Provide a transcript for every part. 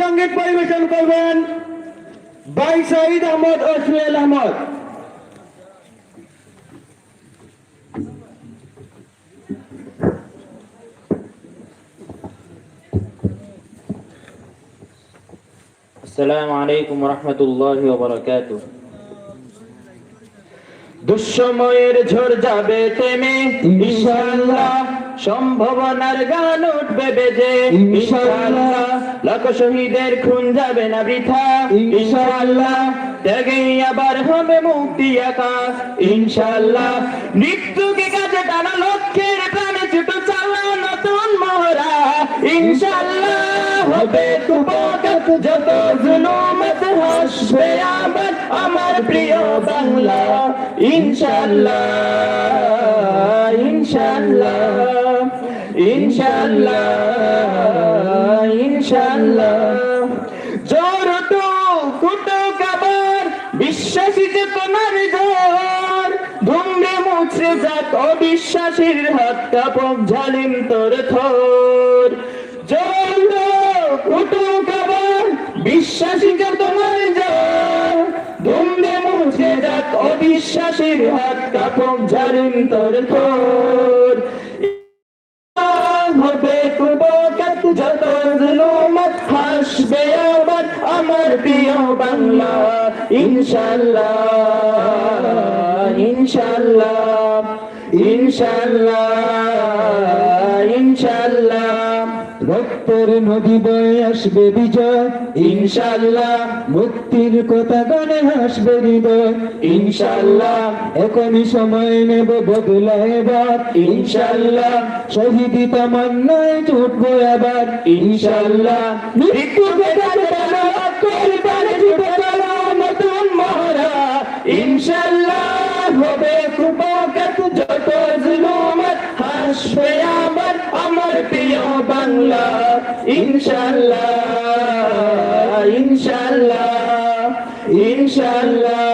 সঙ্গীত পরিবেশন করবেন ভাই সাইদ আহমদ ও সুহেল আহমদ। আসসালামু আলাইকুম ওয়া রাহমাতুল্লাহি ওয়া বারাকাতুহু। দুঃসময়ের ঝড় যাবে থেমে ইনশাআল্লাহ, সম্ভাবনার গান উঠবে বেজে ইনশাআল্লাহ, লাখ শহীদের খুন যাবে না বৃথা ইনশাআল্লাহ, ত্যাগেই আবার হবে মুক্তি একা ইনশাআল্লাহ, মৃত্যুকে কাজে টানা লক্ষ্যের প্রাণে ছুটো চালা নতুন মহড়া ইনশাআল্লাহ, হবে কুপকাত যত জুলুমত হাসবে আবার আমার প্রিয় বাংলা ইনশাআল্লাহ ইনশাআল্লাহ ইনশাআল্লাহ ইনশাআল্লাহ। জোর তো কুটুক আবার বিশ্বাসী যে তোমার জোর, ধুমরে মুছরে যাক অবিশ্বাসীর হাত কাপক ঝালিম তোর থর। জোর তো কুটুক আবার বিশ্বাসী যে তোমার জোর, ধুমরে মুছরে যাক অবিশ্বাসীর হাত কাপক ঝালিম তোর থর। হবে কুপকাত যত জুলুমত হাসবে আবার আমার প্রিয় বাংলা ইনশাআল্লাহ ইনশাআল্লাহ ইনশাআল্লাহ ইনশাআল্লাহ। রক্তের নদী বয়ে আসবে বিজয় ইনশাআল্লাহ, মুক্তির কথা গানে হাসবে হৃদয় ইনশাআল্লাহ, এখনই সময় নেব বদলা এবার ইনশাআল্লাহ, শহীদি তামান্নায় ছুটবো আবার ইনশাআল্লাহ, মৃত্যুকে কাজে টানা লক্ষ্যের প্রাণে ছুটে চলো নতুন মহড়া ইনশাআল্লাহ, হবে কুপকাত যত জুলুমত হাসবে আবার আমার প্রিয় বাংলা ইনশাআল্লাহ ইনশাআল্লাহ ইনশাআল্লাহ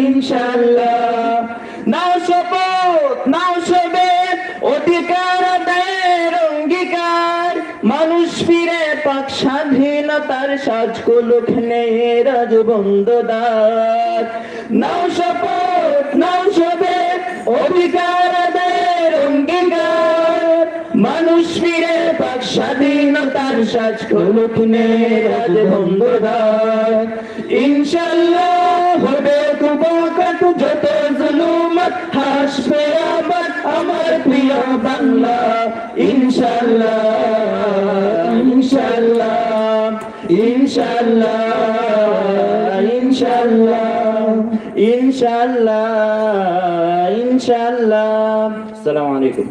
ইনশাআল্লাহ। নাও শপথ নাও শপথ অধিকার আদায়ের অঙ্গীকার, মানুষ ফিরে পাক স্বাধীনতার সাজকুলুক নেই রাজবন্দদার। নাও শপথ নাও শপথ অধিকার আদায়ের অঙ্গীকার, মানুষ ফিরে পাক স্বাধীনতার সাজকুলুক নেই রাজবন্দদার ইনশাআল্লাহ, হবে কুপকাত যত জুলুমত হাসবে আবার আমার প্রিয় বাংলা ইনশাআল্লাহ ইনশাআল্লাহ ইনশাআল্লাহ ইনশাআল্লাহ ইনশাআল্লাহ ইনশাআল্লাহ। আসসালামু আলাইকুম।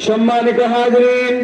সম্মানিত হাজিরিন,